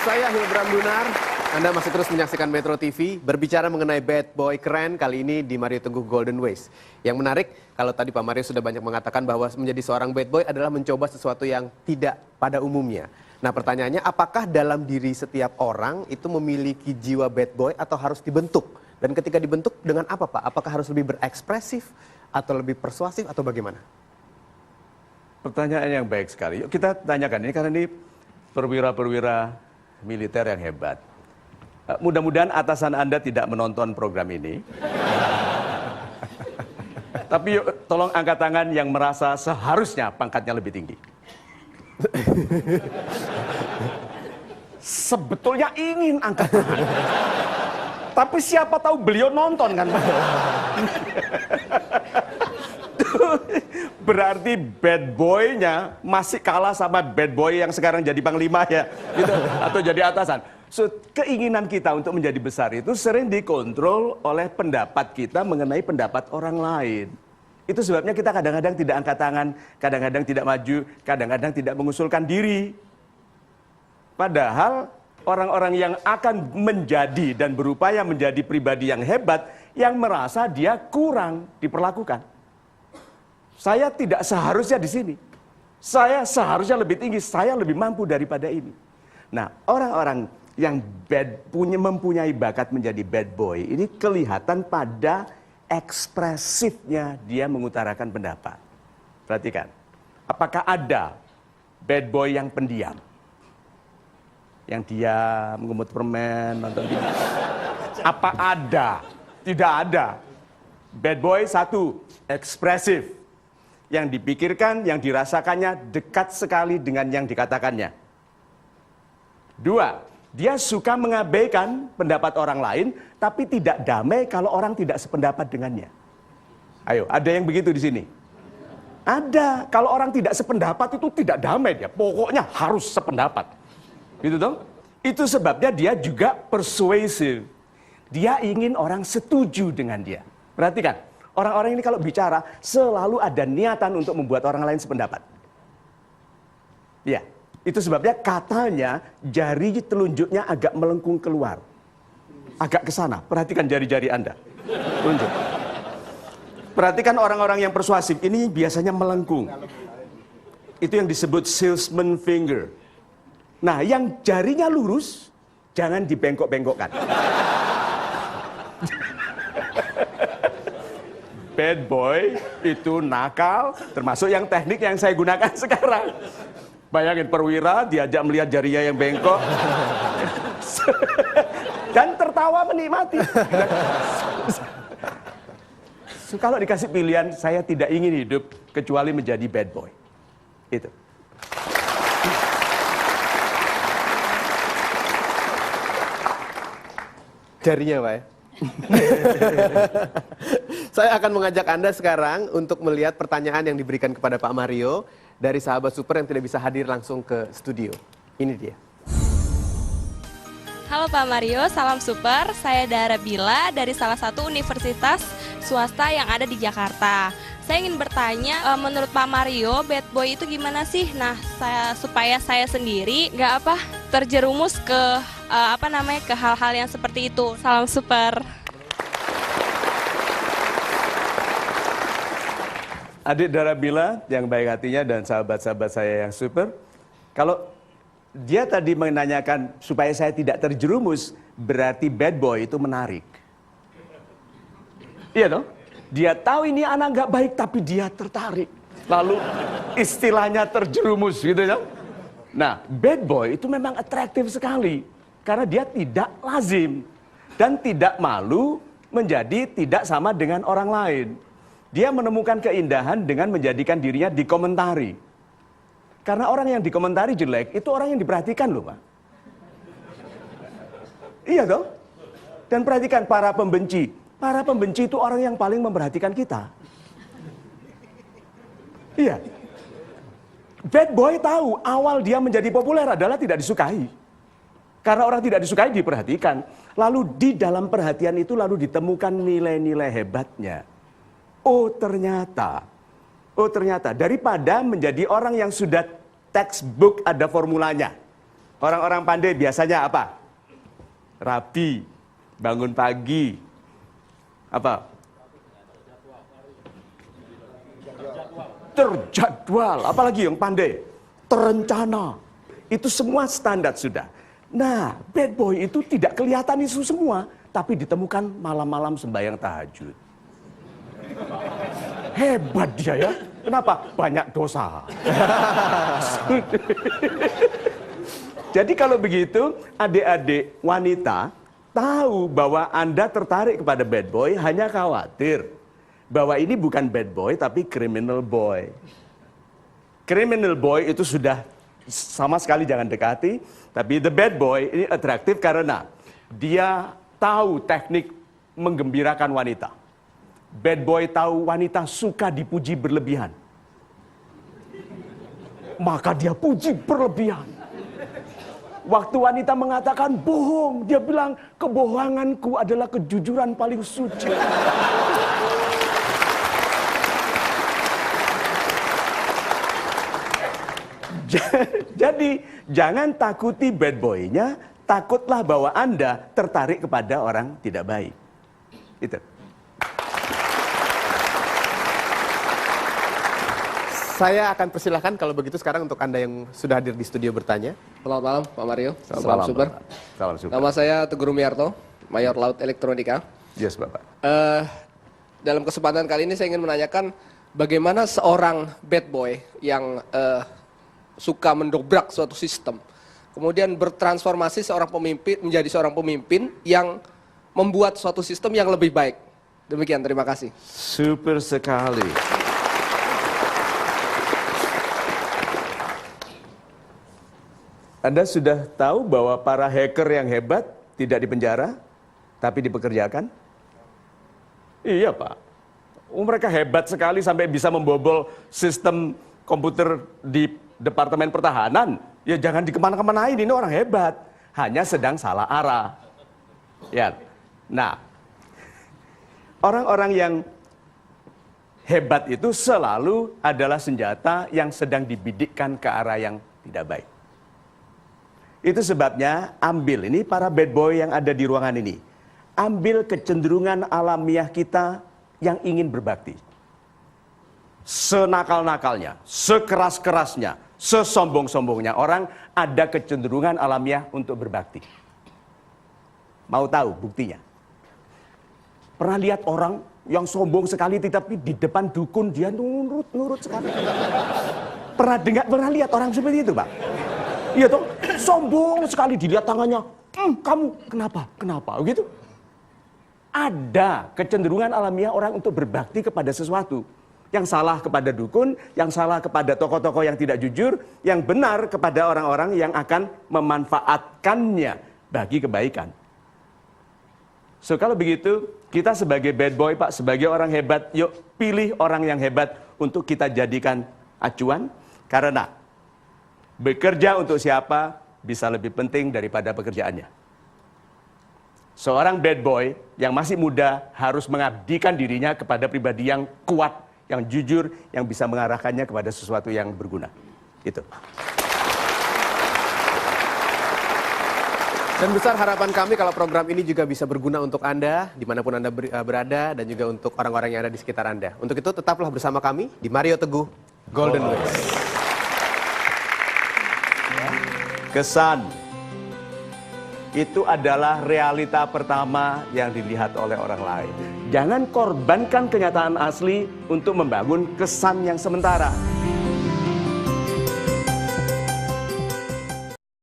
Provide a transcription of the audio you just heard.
Saya Hilbram Dunar. Anda masih terus menyaksikan Metro TV. Berbicara mengenai bad boy keren, kali ini di Mario Teguh Golden Ways. Yang menarik, kalau tadi Pak Mario sudah banyak mengatakan bahwa menjadi seorang bad boy adalah mencoba sesuatu yang tidak pada umumnya. Nah pertanyaannya, apakah dalam diri setiap orang itu memiliki jiwa bad boy atau harus dibentuk? Dan ketika dibentuk dengan apa Pak? Apakah harus lebih berekspresif atau lebih persuasif atau bagaimana? Pertanyaan yang baik sekali. Yuk kita tanyakan ini karena ini perwira-perwira militer yang hebat. Mudah-mudahan atasan Anda tidak menonton program ini. Tapi yuk, tolong angkat tangan yang merasa seharusnya pangkatnya lebih tinggi. Sebetulnya ingin angkat tangan. Tapi siapa tahu beliau nonton kan. Berarti bad boy-nya masih kalah sama bad boy yang sekarang jadi panglima ya, gitu, atau jadi atasan. So, keinginan kita untuk menjadi besar itu sering dikontrol oleh pendapat kita mengenai pendapat orang lain. Itu sebabnya kita kadang-kadang tidak angkat tangan, kadang-kadang tidak maju, kadang-kadang tidak mengusulkan diri. Padahal orang-orang yang akan menjadi dan berupaya menjadi pribadi yang hebat, yang merasa dia kurang diperlakukan. Saya tidak seharusnya di sini. Saya seharusnya lebih tinggi, saya lebih mampu daripada ini. Nah, orang-orang yang mempunyai bakat menjadi bad boy, ini kelihatan pada ekspresifnya dia mengutarakan pendapat. Perhatikan, apakah ada bad boy yang pendiam? Yang diam, mengemut permen, nonton TV. Apa ada? Tidak ada. Bad boy satu, ekspresif. Yang dipikirkan, yang dirasakannya dekat sekali dengan yang dikatakannya. Dua, dia suka mengabaikan pendapat orang lain, tapi tidak damai kalau orang tidak sependapat dengannya. Ayo, ada yang begitu di sini? Ada. Kalau orang tidak sependapat itu tidak damai dia. Pokoknya harus sependapat. Gitu dong? Itu sebabnya dia juga persuasif. Dia ingin orang setuju dengan dia. Perhatikan. Orang-orang ini kalau bicara selalu ada niatan untuk membuat orang lain sependapat. Ya, itu sebabnya katanya jari telunjuknya agak melengkung keluar. Agak ke sana. Perhatikan jari-jari Anda. Tunjuk. Perhatikan orang-orang yang persuasif ini biasanya melengkung. Itu yang disebut salesman finger. Nah, yang jarinya lurus jangan dibengkok-bengkokkan. Bad boy itu nakal, termasuk yang teknik yang saya gunakan sekarang. Bayangin perwira diajak melihat jarinya yang bengkok dan tertawa menikmati. So, kalau dikasih pilihan, saya tidak ingin hidup kecuali menjadi bad boy. Itu. Jarinya Pak ya? Saya akan mengajak Anda sekarang untuk melihat pertanyaan yang diberikan kepada Pak Mario dari sahabat super yang tidak bisa hadir langsung ke studio. Ini dia. Halo Pak Mario, salam super. Saya Dara Bila dari salah satu universitas swasta yang ada di Jakarta. Saya ingin bertanya, menurut Pak Mario, bad boy itu gimana sih? Nah, supaya saya sendiri nggak terjerumus ke ke hal-hal yang seperti itu. Salam super. Adik Dara Bila yang baik hatinya dan sahabat-sahabat saya yang super. Kalau dia tadi menanyakan supaya saya tidak terjerumus, berarti bad boy itu menarik. Iya dong? Dia tahu ini anak nggak baik tapi dia tertarik. Lalu istilahnya terjerumus gitu ya. Nah, bad boy itu memang atraktif sekali. Karena dia tidak lazim. Dan tidak malu menjadi tidak sama dengan orang lain. Dia menemukan keindahan dengan menjadikan dirinya dikomentari. Karena orang yang dikomentari jelek, itu orang yang diperhatikan loh Pak. Iya dong? Dan perhatikan para pembenci. Para pembenci itu orang yang paling memperhatikan kita. Iya. Bad boy tahu awal dia menjadi populer adalah tidak disukai. Karena orang tidak disukai diperhatikan. Lalu di dalam perhatian itu lalu ditemukan nilai-nilai hebatnya. Oh ternyata daripada menjadi orang yang sudah textbook ada formulanya. Orang-orang pandai biasanya apa? Rapi, bangun pagi, apa? Terjadwal, apalagi yang pandai? Terencana. Itu semua standar sudah. Nah, bad boy itu tidak kelihatan itu semua, tapi ditemukan malam-malam sembahyang tahajud. Hebat dia ya. Kenapa? Banyak dosa. Jadi kalau begitu, adik-adik wanita tahu bahwa Anda tertarik kepada bad boy, hanya khawatir bahwa ini bukan bad boy tapi criminal boy. Criminal boy itu sudah sama sekali jangan dekati, tapi the bad boy ini atraktif karena dia tahu teknik menggembirakan wanita. Bad boy tahu wanita suka dipuji berlebihan, maka dia puji berlebihan. Waktu wanita mengatakan bohong, dia bilang kebohonganku adalah kejujuran paling suci. Jadi jangan takuti bad boy-nya, takutlah bahwa Anda tertarik kepada orang tidak baik. Itu. Saya akan persilahkan kalau begitu sekarang untuk Anda yang sudah hadir di studio bertanya. Selamat malam Pak Mario, Selamat salam malam, super. Bapak. Salam super. Nama saya Teguh Rumiarto, Mayor Laut Elektronika. Yes, Bapak. Dalam kesempatan kali ini saya ingin menanyakan bagaimana seorang bad boy yang suka mendobrak suatu sistem, kemudian bertransformasi seorang pemimpin menjadi seorang pemimpin yang membuat suatu sistem yang lebih baik. Demikian, terima kasih. Super sekali. Anda sudah tahu bahwa para hacker yang hebat tidak dipenjara, tapi dipekerjakan? Iya, Pak. Mereka hebat sekali sampai bisa membobol sistem komputer di Departemen Pertahanan. Ya jangan dikemana-kemanain, ini orang hebat. Hanya sedang salah arah. Ya. Nah, orang-orang yang hebat itu selalu adalah senjata yang sedang dibidikkan ke arah yang tidak baik. Itu sebabnya ambil ini para bad boy yang ada di ruangan ini. Ambil kecenderungan alamiah kita yang ingin berbakti. Senakal-nakalnya, sekeras-kerasnya, sesombong-sombongnya orang ada kecenderungan alamiah untuk berbakti. Mau tahu buktinya? Pernah lihat orang yang sombong sekali tetapi di depan dukun dia nurut sekali. Pernah lihat orang seperti itu, Pak? Iya toh, sombong sekali dilihat tangannya. Kamu kenapa? Begitu. Ada kecenderungan alamiah orang untuk berbakti kepada sesuatu. Yang salah kepada dukun, yang salah kepada tokoh-tokoh yang tidak jujur, yang benar kepada orang-orang yang akan memanfaatkannya bagi kebaikan. So kalau begitu, kita sebagai bad boy, Pak, sebagai orang hebat, yuk pilih orang yang hebat untuk kita jadikan acuan. Karena bekerja untuk siapa bisa lebih penting daripada pekerjaannya. Seorang bad boy yang masih muda harus mengabdikan dirinya kepada pribadi yang kuat, yang jujur, yang bisa mengarahkannya kepada sesuatu yang berguna. Itu. Dan besar harapan kami kalau program ini juga bisa berguna untuk Anda, dimanapun Anda berada, dan juga untuk orang-orang yang ada di sekitar Anda. Untuk itu tetaplah bersama kami di Mario Teguh Golden Ways. Kesan itu adalah realita pertama yang dilihat oleh orang lain. Jangan korbankan kenyataan asli untuk membangun kesan yang sementara.